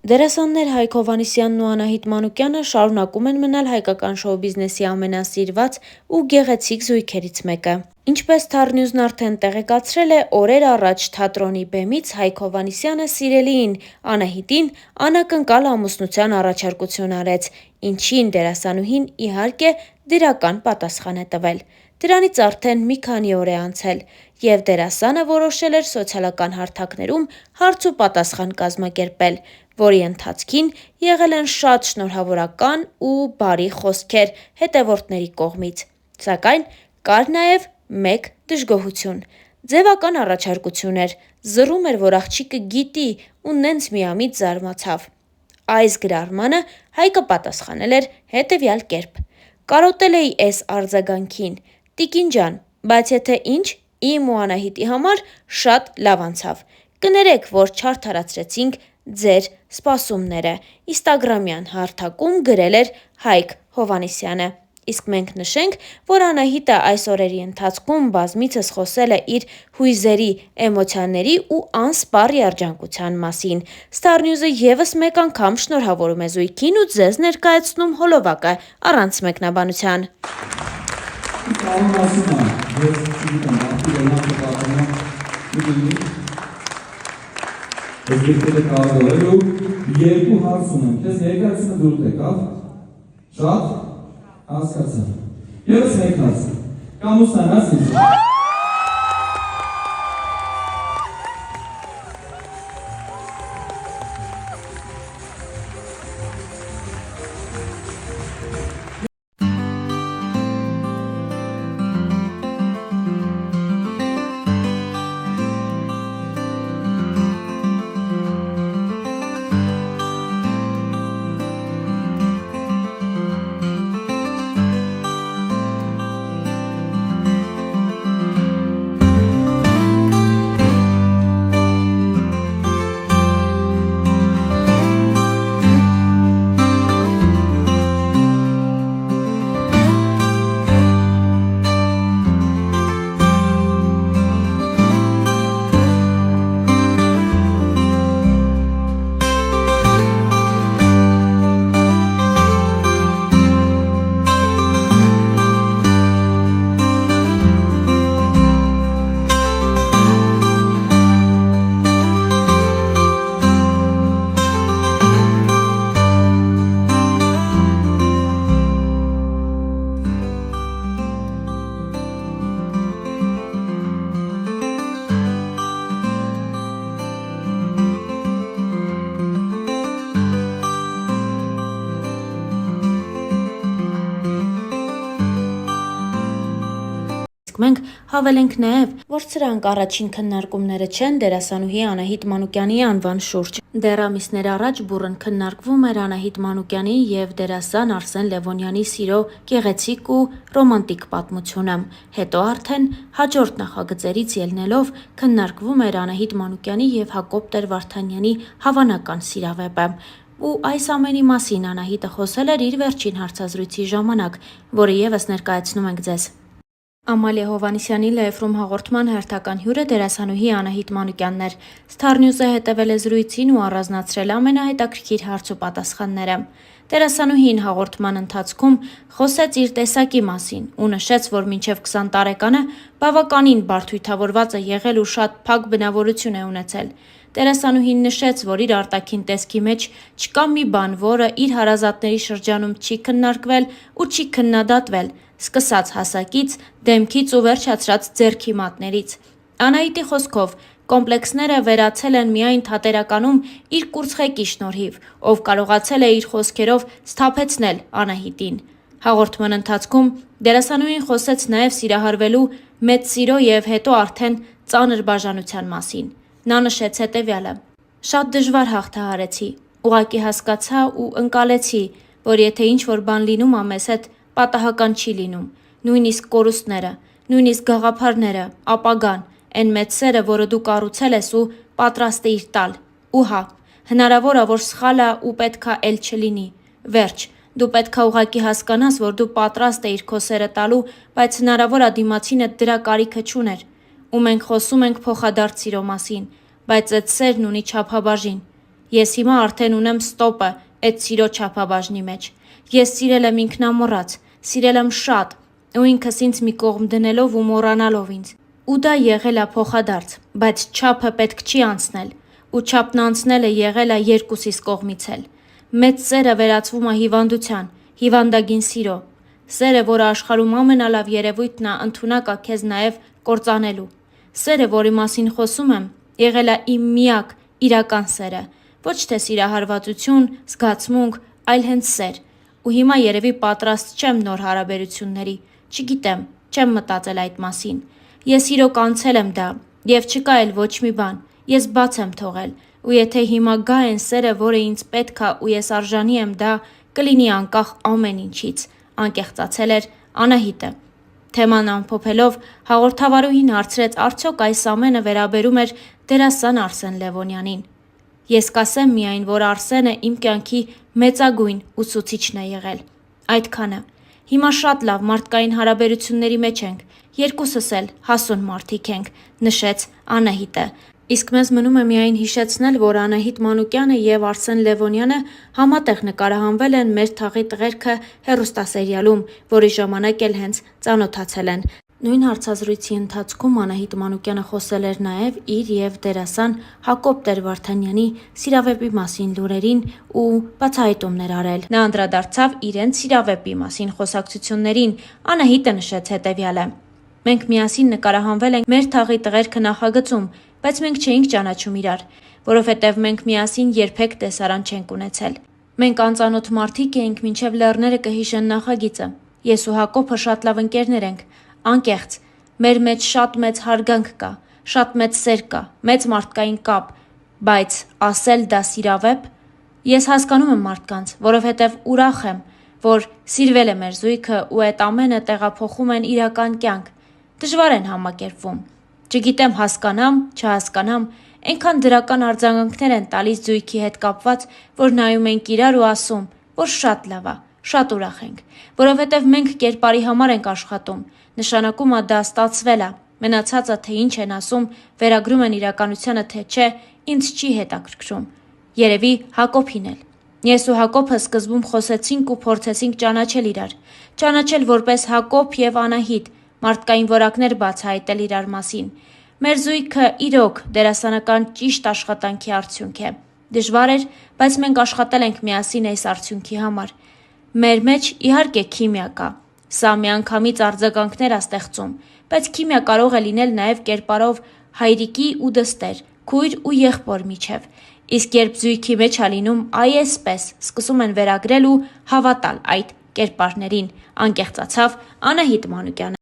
Դերասաններ Հայկ Հովհաննիսյանն ու Անահիտ Մանուկյանը շարունակում են մնալ հայկական շոու բիզնեսի ամենասիրված ու գեղեցիկ զույգերից մեկը։ Ինչպես Թարնյուզն արդեն տեղեկացրել է, օրեր առաջ թատրոնի բեմից Հայկ Հովհաննիսյանը սիրելիին Անահիտին անակնկալ ամուսնության առաջարկություն արեց, ինչին դերասանուհին իհարկե դրական պատասխան է տվել։ Դրանից արդեն մի քանի օր է անցել, և դերասանը որոշել էր սոցիալական հարթակներում հարց ու պատասխան կազմակերպել, որի ընթացքին եղել են շատ շնորհավորական ու բարի խոսքեր հետևորդների կողմից, սակայն կար նաև մեկ դժգոհություն։ Ձևական առաջարկություն էր, զռում էր, որ աղջիկը գիտի ու նենց միամիտ զարմացավ։ Այս գրառմանը Հայկը պատասխանել էր հետևյալ կերպ. «Կարոտել էի էս արձագանքին, տիկին ջան, բայց եթե ինչ, իմ ու Անահիտի համար շատ լավ անցավ։ Կներեք, որ չարդարացրեցինք ձեր սպասումները», ինստագրամյան հարթակում գրել էր Հայկ Հովհաննիսյանը։ Իսկ մենք նշենք, որ Անահիտը այս օրերի ընթացքում բազմիցս խոսել է իր հույզերի, էմոցիաների ու անսպառ երջանկության մասին։ Starnews-ը ևս մեկ անգամ շնորհավորում է զույգին ու ձեզ ներկայացնում հոլովակը առանց մեկնաբանության։ Երկու հարց ունեմ, քեզ ներկայացումը դուր եկավ, շատ հասկացա, ևս մեկ հարց, կամուսնանաս ինձ։ Մենք հավելենք նաև, որ սրանք առաջին քննարկումները չեն դերասանուհի Անահիտ Մանուկյանի անվան շուրջ։ Դեռ ամիսներ առաջ բուռն քննարկվում էր Անահիտ Մանուկյանի և դերասան Արսեն Լևոնյանի սիրո գեղեցիկ ու ռոմանտիկ պատմությունը։ Հետո արդեն հաջորդ նախագծերից ելնելով քննարկվում էր Անահիտ Մանուկյանի և Հակոբ Տեր-Վարդանյանի հավանական սիրավեպը։ Ու այս ամենի մասին Անահիտը խոսել էր իր վերջին հարցազրույցի ժամանակ, որը ևս ներկայացնում ենք ձեզ։ Ամալիա Հովհաննիսյանի Լայֆրում հաղորդման հերթական հյուրը դերասանուհի Անահիտ Մանուկյանն էր։ Starnews-ը հետևել է զրույցին ու առանձնացրել ամենահետաքրքիր հարց ու պատասխանները։ Դերասանուհին հաղորդման ընթացքում խոսեց իր տեսակի մասին ու նշեց, որ մինչև 20 տարեկանը բավականին բարդույթավորված է եղել ու շատ փակ բնավորություն է ունեցել։ Դերասանուհին նշեց, որ իր արտաքին տեսքի մեջ չկա մի բան, որը իր հարազատների շրջանում չի քննարկվել ու չի քննադատվել, սկսած հասակից, դեմքից ու վերջացրած ձեռքի մատներից։ Անահիտի խոսքով, կոմպլեքսները վերացել են միայն թատերականում իր կուրծղեկի շնորհիվ, ով կարողացել է իր խոսքերով սթափեցնել Անահիտին։ Հաղորդման ընթացքում դերասանուհին խոսեց նաև սիրահարվելու մեծ սիրո և հետո արդեն ծանր բաժանության մասին։ Նա նշեց հետևյալը. «Շատ դժվար հաղթահարեցի, ուղղակի հասկացա ու ընկալեցի, որ եթե ինչ-որ բան լինում ա մեզ հետ, պատահական չի լինում, նույնիսկ կորուստները, նույնիսկ գաղափարները, ապագան, էն մեծ սերը, որը դու կառուցել ես ու պատրաստ էիր տալ, ու հա, հնարավոր ա, որ սխալ ա ու պետք ա էլ չլինի, վերջ, դու պետք ա ուղղակի հասկանաս, որ դու պատրաստ էիր քո սերը տալու, բայց հնարավոր ա դիմացինդ դրա կարիքը չուներ, ու մենք խոսում ենք փոխադարձ սիրո մասին, բայց էդ սերն ունի չափաբաժին, Ես հիմա արդեն ունեմ ստոպը այդ սիրո չափաբաժնի մեջ։ Ես սիրել եմ ինքնամոռաց, սիրել եմ շատ, ու ինքս ինձ մի կողմ դնելով ու մոռանալով ինձ։ Ու դա եղել է փոխադարձ, բայց չափը պետք չի անցնել, ու չափն անցնելը եղել է երկուսիս կողմից էլ։ Մեծ սերը վերածվում է հիվանդության, հիվանդագին սիրո։ Սերը, որը աշխարհում ամենալավ երևույթն է, ընդունակ է քեզ նաև կործանելու։ Սերը, որի մասին խոսում եմ, եղել է իմ միակ իրական սերը, ոչ թե սիրահարվածություն, զգացմունք, այլ հենց սեր։ Ու հիմա երևի պատրաստ չեմ նոր հարաբերությունների, չգիտեմ, չեմ մտածել այդ մասին։ Ես իրոք անցել եմ դա, եւ չկա էլ ոչ մի բան, ես բաց եմ թողել, ու եթե հիմա գա այն սերը, որը ինձ պետք է ու ես արժանի եմ դա, կլինի անկախ ամեն ինչից, անկեղծացել էր Անահիտը։ Թեման ամփոփելով հաղորդավարուհին հարցրեց, արդյոք այս ամենը վերաբերում էր դերասան Արսեն Լևոնյանին։ Ես կասեմ միայն, որ Արսենը իմ կյանքի մեծագույն ուսուցիչն է եղել։ Այդքանը։ Հիմա շատ լավ մարդկային հարաբերությունների մեջ ենք, երկուսս էլ հասուն մարդիկ ենք, նշեց Անահիտը։ Իսկ մեզ մնում է միայն հիշեցնել, որ Անահիտ Մանուկյանը եւ Արսեն Լևոնյանը համատեղ նկարահանվել են «Մեր թաղի տղերքը» հեռուստասերիալում, որի ժամանակ էլ հենց ծանոթացել են։ Նույն հարցազրույցի ընթացքում Անահիտ Մանուկյանը խոսել էր նաև իր եւ դերասան Հակոբ Տեր-Վարդանյանի սիրավեպի մասին լուրերին ու բացահայտումներ արել։ Նա անդրադարձավ իրենց սիրավեպի մասին խոսակցություններին։ Անահիտը նշեց հետևյալը. «Մենք միասին նկարահանվել ենք «Մեր թաղի տղերքը» նախագծում, բայց մենք չէինք ճանաչում իրար, որովհետև մենք միասին երբեք տեսարան չենք ունեցել։ Մենք անծանոթ մարդիկ էինք, մինչև լեռները կհիշեն նախագիծը։ Ես ու Հակոբը շատ լավ ընկերներ ենք, անկեղծ, մեր մեջ շատ մեծ հարգանք կա, շատ մեծ սեր կա, մեծ մարդկային կապ, բայց ասել դա սիրավեպ։ Ես հասկանում եմ մարդկանց, որովհետև ուրախ եմ, որ սիրվել է մեր զույգը ու այդ ամենը տեղափոխում են իրական կյանք, դժվար են համակերպվում։ Չգիտեմ հասկանամ, չհասկանամ, այնքան դրական արձագանքներ են տալիս զույգի հետ կապված, որ նայում ենք իրար ու ասում, որ շատ լավ է, շատ ուրախ ենք, որովհետև մենք կերպարի համար ենք աշխատում, նշանակում է դա ստացվել է, մնացածը թե ինչ են ասում, վերագրում են իրականությանը թե չէ, ինձ չի հետաքրքրում։ Երևի Հակոբին էլ։ Ես ու Հակոբը սկզբում խոսեցինք ու փորձեցինք ճանաչել իրար, ճանաչել որպես Հակոբ եւ Անահիտ, մարդկային որակներ բացահայտել իրար մասին։ Մեր զույգը իրոք դերասանական ճիշտ աշխատանքի արդյունք է։ Դժվար էր, բայց մենք աշխատել ենք միասին այս արդյունքի համար։ Մեր մեջ իհարկե քիմիա կա։ Սա միանգամից արձագանքներ է ստեղծում, բայց քիմիա կարող է լինել նաև կերպարով հայրիկի ու դստեր, քույր ու եղբոր միջև։ Իսկ երբ զույգի մեջ է լինում այսպես, սկսում են վերագրել ու հավատալ այդ կերպարներին, անկեղծացավ Անահիտ Մանուկյանը։